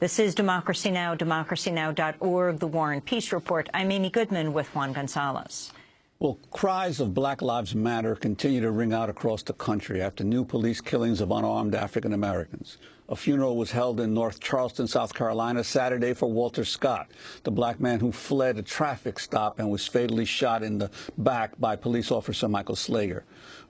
This is Democracy Now!, democracynow.org, The War and Peace Report. I'm Amy Goodman with Juan Gonzalez. Well, cries of Black Lives Matter continue to ring out across the country after new police killings of unarmed African Americans. A funeral was held in North Charleston, South Carolina, Saturday for Walter Scott, the black man who fled a traffic stop and was fatally shot in the back by police officer Michael Slager.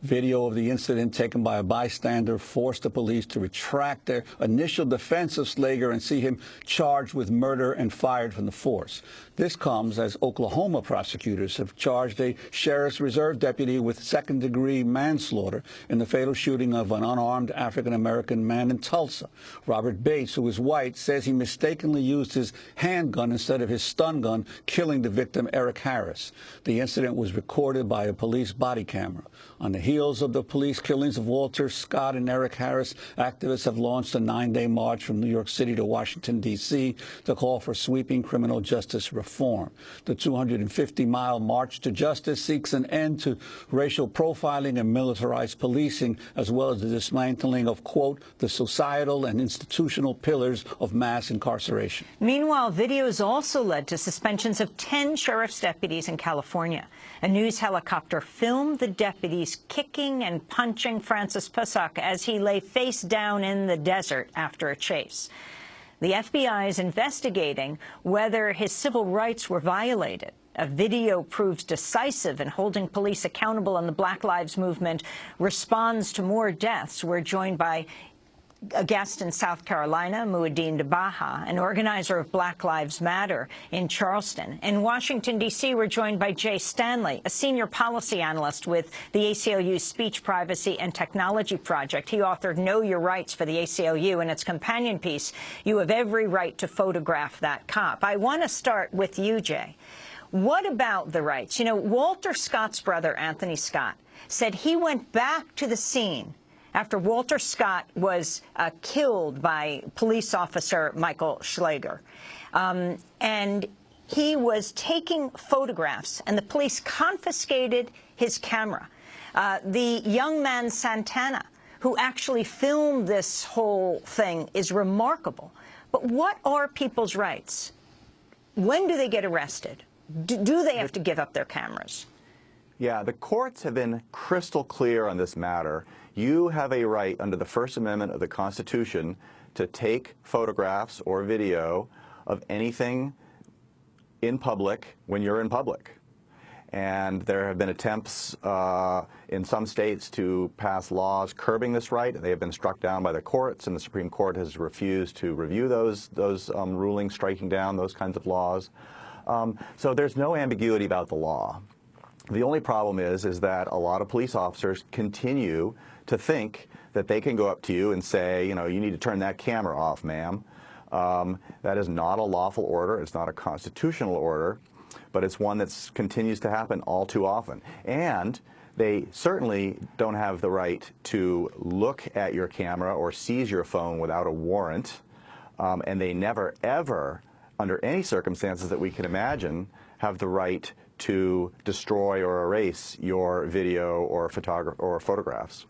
Video of the incident taken by a bystander forced the police to retract their initial defense of Slager and see him charged with murder and fired from the force. This comes as Oklahoma prosecutors have charged a sheriff's reserve deputy with second-degree manslaughter in the fatal shooting of an unarmed African-American man in Tulsa. Robert Bates, who is white, says he mistakenly used his handgun instead of his stun gun, killing the victim, Eric Harris. The incident was recorded by a police body camera. On the heels of the police killings of Walter Scott and Eric Harris, activists have launched a 9-day march from New York City to Washington, D.C. to call for sweeping criminal justice reform. The 250-mile March to Justice seeks an end to racial profiling and militarized policing, as well as the dismantling of, quote, the societal and institutional pillars of mass incarceration. Meanwhile, videos also led to suspensions of 10 sheriff's deputies in California. A news helicopter filmed the deputies kicking and punching Francis Pusok as he lay face down in the desert after a chase. The FBI is investigating whether his civil rights were violated. A video proves decisive in holding police accountable, and the Black Lives Movement responds to more deaths. We're joined by a guest in South Carolina, Muad'Dib Dabaha, an organizer of Black Lives Matter in Charleston. In Washington, D.C., we're joined by Jay Stanley, a senior policy analyst with the ACLU's Speech, Privacy, and Technology Project. He authored Know Your Rights for the ACLU, and its companion piece, You Have Every Right to Photograph That Cop. I want to start with you, Jay. What about the rights? You know, Walter Scott's brother, Anthony Scott, said he went back to the scene after Walter Scott was killed by police officer Michael Slager. And he was taking photographs, and the police confiscated his camera. The young man, Santana, who actually filmed this whole thing, is remarkable. But what are people's rights? When do they get arrested? Do they have to give up their cameras? Yeah, the courts have been crystal clear on this matter. You have a right under the First Amendment of the Constitution to take photographs or video of anything in public when you're in public. And there have been attempts in some states to pass laws curbing this right. They have been struck down by the courts, and the Supreme Court has refused to review those rulings, striking down those kinds of laws. So there's no ambiguity about the law. The only problem is that a lot of police officers continue to think that they can go up to you and say, you know, you need to turn that camera off, ma'am. That is not a lawful order. It's not a constitutional order, but it's one that continues to happen all too often. And they certainly don't have the right to look at your camera or seize your phone without a warrant. And they never, ever, under any circumstances that we can imagine, have the right to destroy or erase your video or photographs.